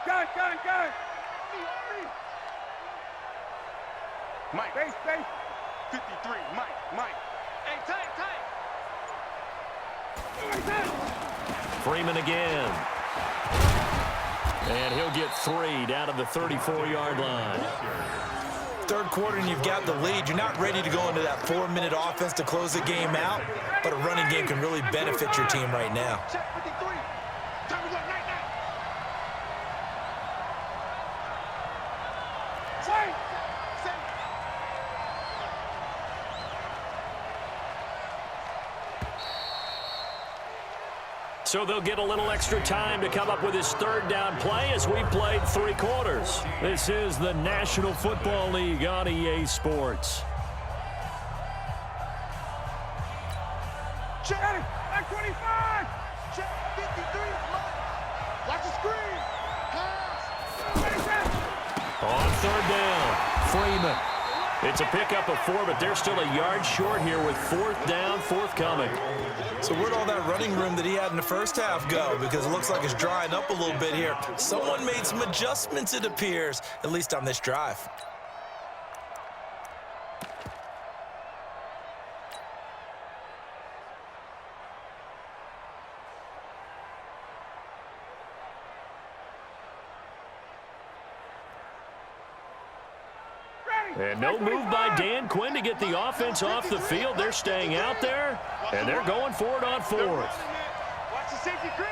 Gun. Mike. Base. 53, Mike. Hey, tight. Freeman again. And he'll get 3 down to the 34-yard line. Third quarter and you've got the lead. You're not ready to go into that 4-minute offense to close the game out, but a running game can really benefit your team right now. Check 53. Time to go night. Say. So they'll get a little extra time to come up with his third down play as we've played 3 quarters. This is the National Football League on EA Sports. Check 25. Check 53. Watch the screen. Pass. On third down, Freeman. It's a pickup of 4, but they're still a yard short here with 4th down forthcoming. So where'd all that running room that he had in the first half go? Because it looks like it's drying up a little bit here. Someone made some adjustments, it appears, at least on this drive. And no move by Dan Quinn to get the offense off the field. They're staying out there, and they're going for it on 4th. Watch the safety creep.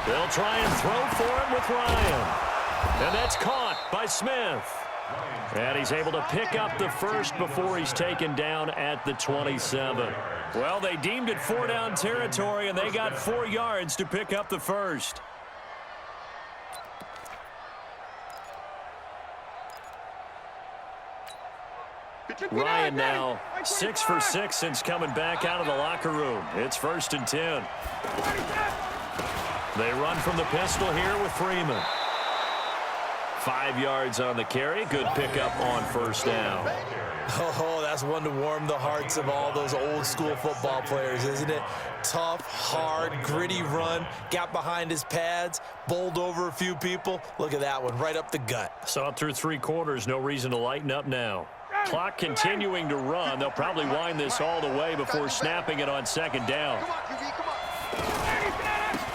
They'll try and throw for it with Ryan. And that's caught by Smith. And he's able to pick up the first before he's taken down at the 27. Well, they deemed it 4-down territory, and they got 4 yards to pick up the first. Ryan now 6 for 6 since coming back out of the locker room. It's 1st and 10. They run from the pistol here with Freeman. 5 yards on the carry. Good pickup on 1st down. Oh, that's one to warm the hearts of all those old school football players, isn't it? Tough, hard, gritty run. Got behind his pads, bowled over a few people. Look at that one, right up the gut. Saw it through 3 quarters. No reason to lighten up now. Clock continuing to run. They'll probably wind this all the way before snapping it on 2nd down.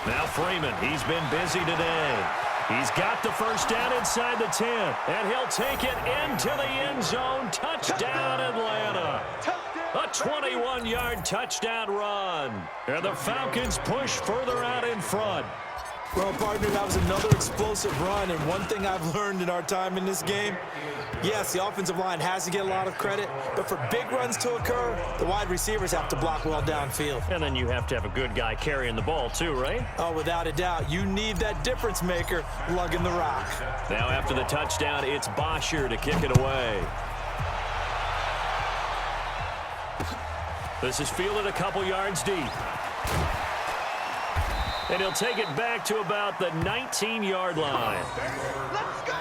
Now Freeman, he's been busy today. He's got the first down inside the 10, and he'll take it into the end zone. Touchdown, Atlanta. A 21-yard touchdown run. And the Falcons push further out in front. Well, partner, that was another explosive run, and one thing I've learned in our time in this game, yes, the offensive line has to get a lot of credit, but for big runs to occur, the wide receivers have to block well downfield. And then you have to have a good guy carrying the ball too, right? Oh, without a doubt. You need that difference maker lugging the rock. Now after the touchdown, it's Bosher to kick it away. This is fielded a couple yards deep. And he'll take it back to about the 19-yard line. Let's go.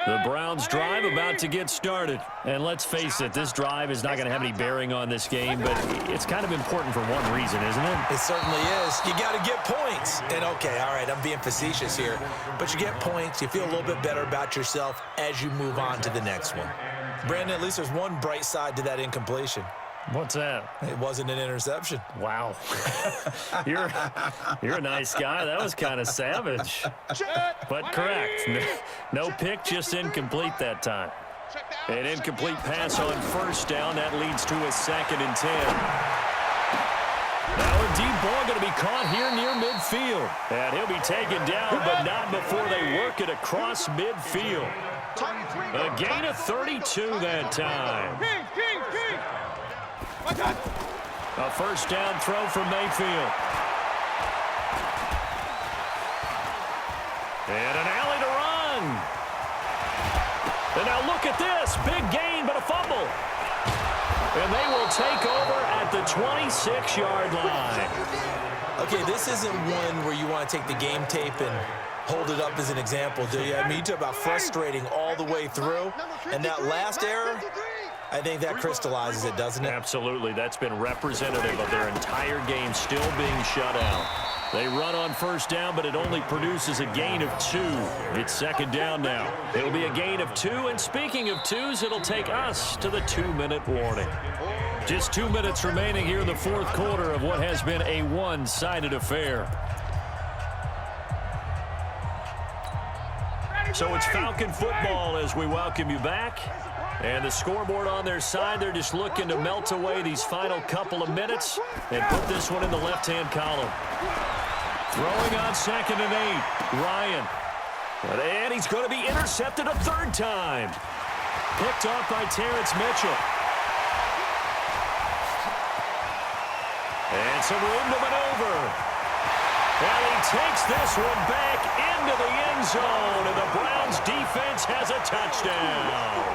The Browns drive about to get started. And let's face it, this drive is not going to have any bearing on this game, but it's kind of important for one reason, isn't it? It certainly is. You got to get points. And, okay, all right, I'm being facetious here. But you get points, you feel a little bit better about yourself as you move on to the next one. Brandon, at least there's one bright side to that incompletion. What's that? It wasn't an interception. Wow. You're a nice guy. That was kind of savage. But correct. No pick, just incomplete that time. An incomplete pass on 1st down. That leads to a 2nd and 10. Now a deep ball going to be caught here near midfield. And he'll be taken down, but not before they work it across midfield. A gain of 32 that time. A 1st down throw from Mayfield. And an alley to run. And now look at this. Big gain, but a fumble. And they will take over at the 26-yard line. Okay, this isn't one where you want to take the game tape and hold it up as an example, do you? I mean, you talk about frustrating all the way through. And that last error, I think that crystallizes it, doesn't it? Absolutely. That's been representative of their entire game still being shut out. They run on first down, but it only produces a gain of 2. It's second down now. It'll be a gain of 2, and speaking of 2s, it'll take us to the 2-minute warning. Just 2 minutes remaining here in the fourth quarter of what has been a one-sided affair. So it's Falcon football as we welcome you back. And the scoreboard on their side, they're just looking to melt away these final couple of minutes and put this one in the left-hand column. Throwing on 2nd and 8, Ryan. And he's going to be intercepted a third time. Picked off by Terrence Mitchell. And some room to maneuver. And he takes this one back into the end zone, and the Browns defense has a touchdown.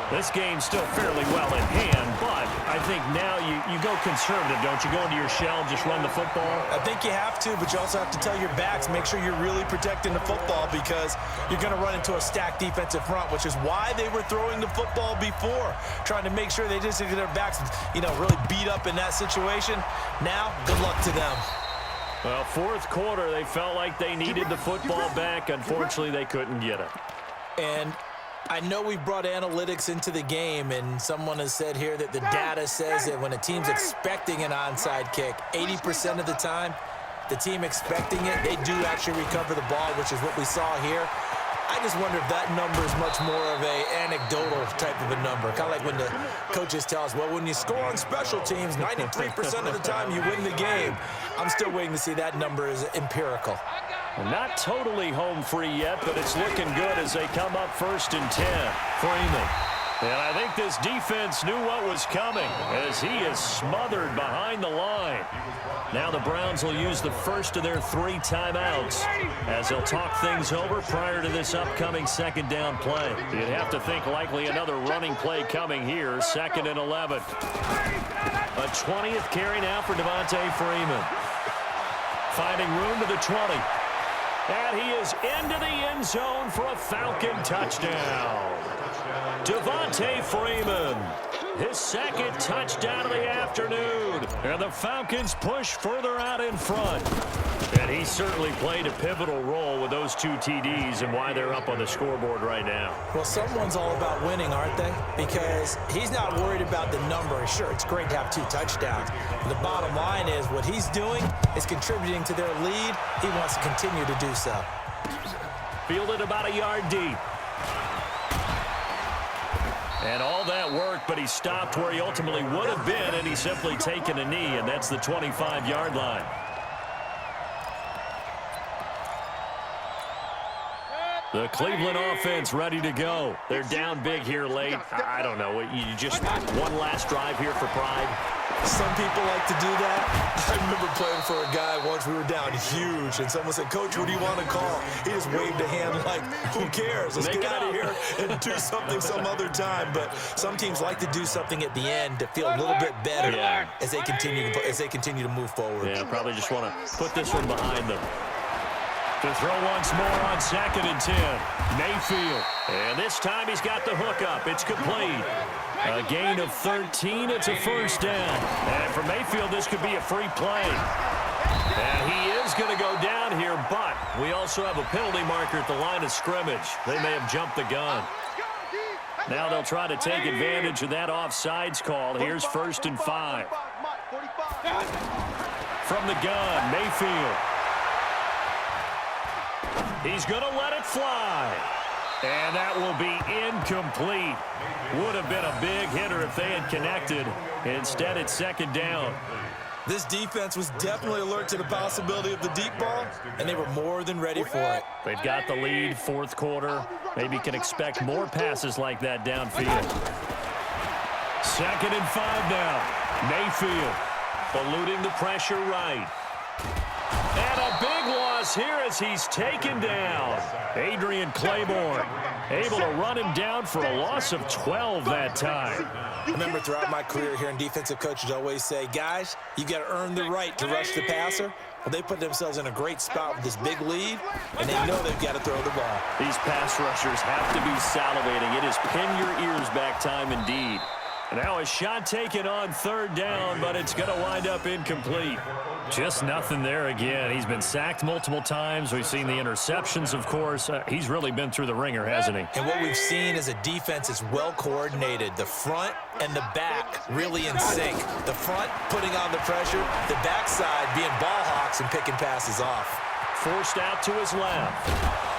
This game's still fairly well in hand, but I think now you go conservative, don't you? Go into your shell and just run the football? I think you have to, but you also have to tell your backs, make sure you're really protecting the football because you're going to run into a stacked defensive front, which is why they were throwing the football before, trying to make sure they just get their backs, really beat up in that situation. Now, good luck to them. Well, fourth quarter, they felt like they needed the football back. Unfortunately, they couldn't get it. And I know we brought analytics into the game, and someone has said here that the data says that when a team's expecting an onside kick, 80% of the time, the team expecting it, they do actually recover the ball, which is what we saw here. I just wonder if that number is much more of an anecdotal type of a number. Kind of like when the coaches tell us, well, when you score on special teams, 93% of the time you win the game. I'm still waiting to see that number is empirical. Not totally home free yet, but it's looking good as they come up 1st and 10. Freeman. And I think this defense knew what was coming as he is smothered behind the line. Now the Browns will use the first of their 3 timeouts as they'll talk things over prior to this upcoming second down play. You'd have to think likely another running play coming here, 2nd and 11. A 20th carry now for Devontae Freeman. Finding room to the 20. And he is into the end zone for a Falcon touchdown. Devontae Freeman, his 2nd touchdown of the afternoon. And the Falcons push further out in front. And he certainly played a pivotal role with those 2 TDs and why they're up on the scoreboard right now. Well, someone's all about winning, aren't they? Because he's not worried about the number. Sure, it's great to have 2 touchdowns. But the bottom line is what he's doing is contributing to their lead. He wants to continue to do so. Fielded about a yard deep. And all that work, but he stopped where he ultimately would have been, and he's simply taken a knee, and that's the 25-yard line. The Cleveland offense ready to go. They're down big here late. I don't know. You just one last drive here for pride. Some people like to do that. I remember playing for a guy once. We were down huge, and someone said, "Coach, what do you want to call?" He just waved a hand like, "Who cares? Let's get out of here and do something some other time." But some teams like to do something at the end to feel a little bit better as they continue to move forward. Yeah, probably just want to put this one behind them. To throw once more on 2nd and 10. Mayfield. And this time he's got the hook up. It's complete. A gain of 13. It's a first down. And for Mayfield, this could be a free play. And he is going to go down here, but we also have a penalty marker at the line of scrimmage. They may have jumped the gun. Now they'll try to take advantage of that offsides call. Here's 1st and 5. From the gun, Mayfield. He's going to let it fly. And that will be incomplete. Would have been a big hitter if they had connected. Instead, it's 2nd down. This defense was definitely alert to the possibility of the deep ball, and they were more than ready for it. They've got the lead, 4th quarter. Maybe can expect more passes like that downfield. 2nd and 5 now. Mayfield eluding the pressure right. And a big loss here as he's taken down. Adrian Claiborne able to run him down for a loss of 12 that time. I remember throughout my career hearing defensive coaches always say, guys, you got to earn the right to rush the passer. Well, they put themselves in a great spot with this big lead, and they know they've got to throw the ball. These pass rushers have to be salivating. It is pin your ears back time indeed. Now a shot taken on third down, but it's going to wind up incomplete. Just nothing there again. He's been sacked multiple times. We've seen the interceptions, of course. He's really been through the ringer, hasn't he? And what we've seen is a defense is well coordinated. The front and the back really in sync. The front putting on the pressure, the backside being ball hawks and picking passes off. Forced out to his left.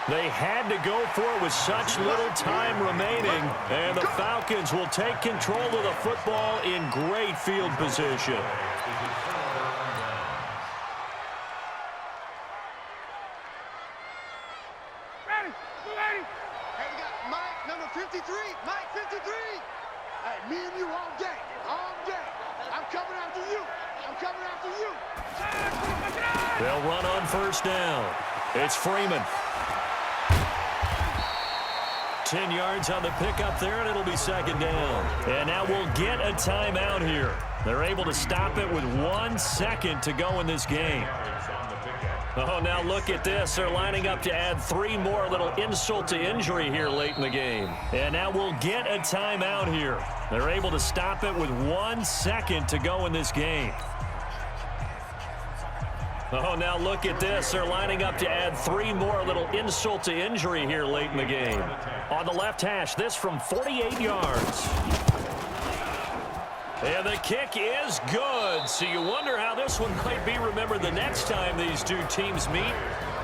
They had to go for it with such little time remaining, and the Falcons will take control of the football in great field position. Ready, ready. Hey, we got Mike, number 53. Mike, 53. Hey, me and you all day. All day. I'm coming after you. I'm coming after you. They'll run on first down. It's Freeman. 10 yards on the pickup there, and it'll be second down. And now we'll get a timeout here. They're able to stop it with 1 second to go in this game. Oh, now look at this. They're lining up to add 3 more. Little insult to injury here late in the game. And now we'll get a timeout here. They're able to stop it with 1 second to go in this game. Oh, now look at this. They're lining up to add 3 more. Little insult to injury here late in the game. On the left hash, this from 48 yards. And the kick is good. So you wonder how this one might be remembered the next time these two teams meet.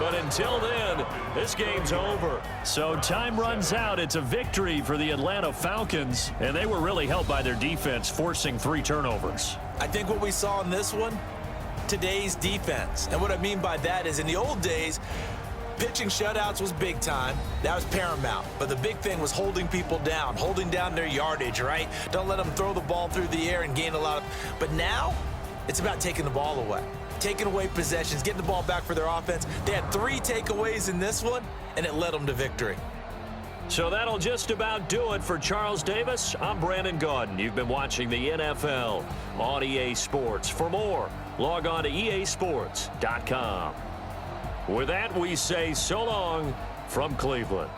But until then, this game's over. So time runs out. It's a victory for the Atlanta Falcons. And they were really helped by their defense, forcing 3 turnovers. I think what we saw in this one, today's defense. And what I mean by that is in the old days, pitching shutouts was big time. That was paramount. But the big thing was holding people down, holding down their yardage, right? Don't let them throw the ball through the air and gain a lot of... But now, it's about taking the ball away. Taking away possessions, getting the ball back for their offense. They had 3 takeaways in this one, and it led them to victory. So that'll just about do it for Charles Davis. I'm Brandon Gaudin. You've been watching the NFL on EA Sports. For more, log on to easports.com. With that, we say so long from Cleveland.